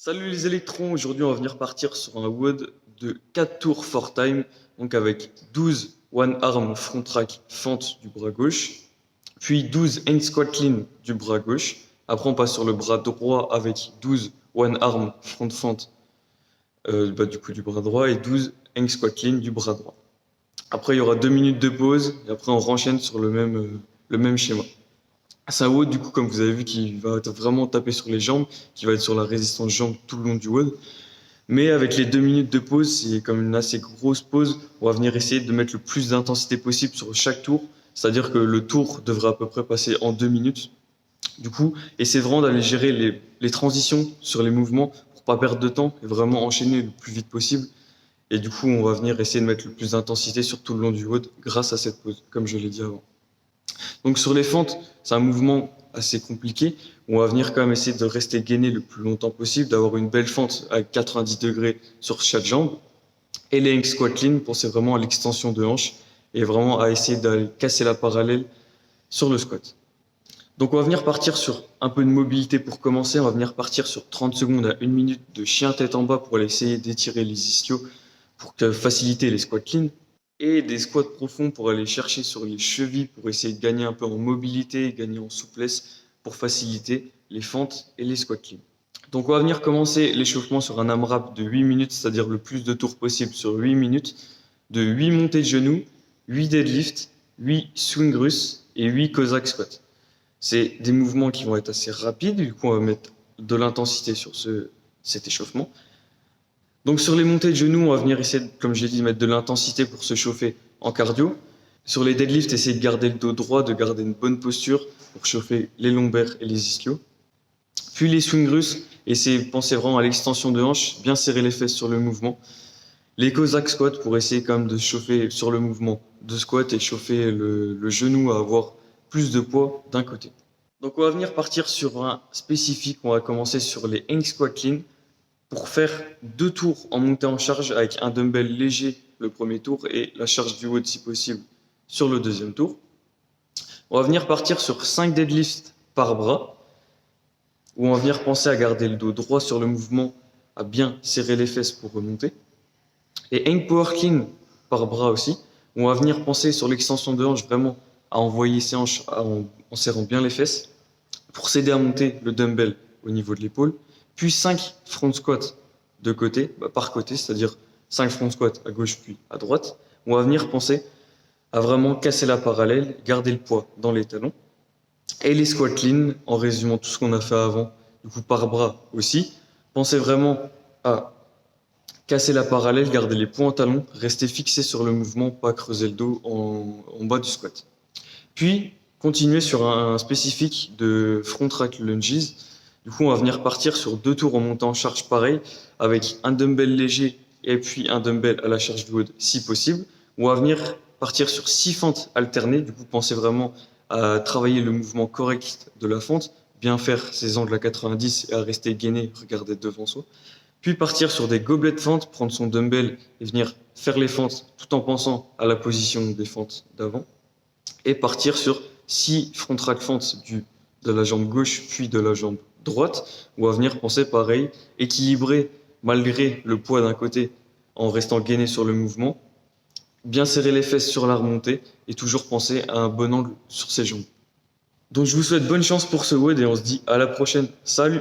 Salut les électrons, aujourd'hui on va venir partir sur un WOD de 4 tours 4 time, donc avec 12 one arm front track fente du bras gauche, puis 12 hang squat clean du bras gauche. Après on passe sur le bras droit avec 12 one arm front fente du coup du bras droit et 12 hang squat clean du bras droit. Après il y aura 2 minutes de pause et après on renchaîne sur le même schéma. C'est un WOD du coup comme vous avez vu qui va vraiment taper sur les jambes, qui va être sur la résistance jambes tout le long du WOD. Mais avec les 2 minutes de pause, c'est comme une assez grosse pause. On va venir essayer de mettre le plus d'intensité possible sur chaque tour. C'est-à-dire que le tour devrait à peu près passer en 2 minutes. Du coup, essayez vraiment d'aller gérer les transitions sur les mouvements pour pas perdre de temps et vraiment enchaîner le plus vite possible. Et du coup, on va venir essayer de mettre le plus d'intensité sur tout le long du WOD grâce à cette pause, comme je l'ai dit avant. Donc sur les fentes, c'est un mouvement assez compliqué. On va venir quand même essayer de rester gainé le plus longtemps possible, d'avoir une belle fente à 90 degrés sur chaque jambe. Et les hang squat clean, pensez vraiment à l'extension de hanche et vraiment à essayer d'aller casser la parallèle sur le squat. Donc on va venir partir sur un peu de mobilité pour commencer. On va venir partir sur 30 secondes à 1 minute de chien tête en bas pour aller essayer d'étirer les ischios pour faciliter les squats clean. Et des squats profonds pour aller chercher sur les chevilles pour essayer de gagner un peu en mobilité, gagner en souplesse pour faciliter les fentes et les squats clean. Donc on va venir commencer l'échauffement sur un AMRAP de 8 minutes, c'est-à-dire le plus de tours possible sur 8 minutes, de 8 montées de genoux, 8 deadlifts, 8 swing russes et 8 Cossack squats. C'est des mouvements qui vont être assez rapides, du coup on va mettre de l'intensité sur cet échauffement. Donc sur les montées de genoux, on va venir essayer, comme j'ai dit, de mettre de l'intensité pour se chauffer en cardio. Sur les deadlifts, essayer de garder le dos droit, de garder une bonne posture pour chauffer les lombaires et les ischios. Puis les swing russes, essayez de penser vraiment à l'extension de hanche, bien serrer les fesses sur le mouvement. Les Cossack squats pour essayer quand même de chauffer sur le mouvement de squat et chauffer le genou à avoir plus de poids d'un côté. Donc on va venir partir sur un spécifique, on va commencer sur les hang squat clean pour faire 2 tours en montée en charge avec un dumbbell léger le premier tour et la charge du WOD si possible sur le deuxième tour. On va venir partir sur 5 deadlifts par bras où on va venir penser à garder le dos droit sur le mouvement, à bien serrer les fesses pour remonter. Et hang power clean par bras aussi, où on va venir penser sur l'extension de hanche vraiment à envoyer ses hanches en serrant bien les fesses pour s'aider à monter le dumbbell au niveau de l'épaule. Puis 5 front squats de côté, par côté, c'est-à-dire 5 front squats à gauche puis à droite. On va venir penser à vraiment casser la parallèle, garder le poids dans les talons. Et les squats clean, en résumant tout ce qu'on a fait avant, du coup par bras aussi. Pensez vraiment à casser la parallèle, garder les points en talons, rester fixé sur le mouvement, pas creuser le dos en bas du squat. Puis, continuer sur un spécifique de front rack lunges. Du coup, on va venir partir sur 2 tours en montant en charge pareil, avec un dumbbell léger et puis un dumbbell à la charge du WOD si possible. On va venir partir sur 6 fentes alternées. Du coup, pensez vraiment à travailler le mouvement correct de la fente, bien faire ses angles à 90 et à rester gainé, regarder devant soi. Puis partir sur des gobelets de fente, prendre son dumbbell et venir faire les fentes tout en pensant à la position des fentes d'avant. Et partir sur 6 front rack fentes de la jambe gauche puis de la jambe droite, où on va venir penser pareil, équilibrer malgré le poids d'un côté en restant gainé sur le mouvement, bien serrer les fesses sur la remontée et toujours penser à un bon angle sur ses jambes. Donc je vous souhaite bonne chance pour ce WOD et on se dit à la prochaine. Salut!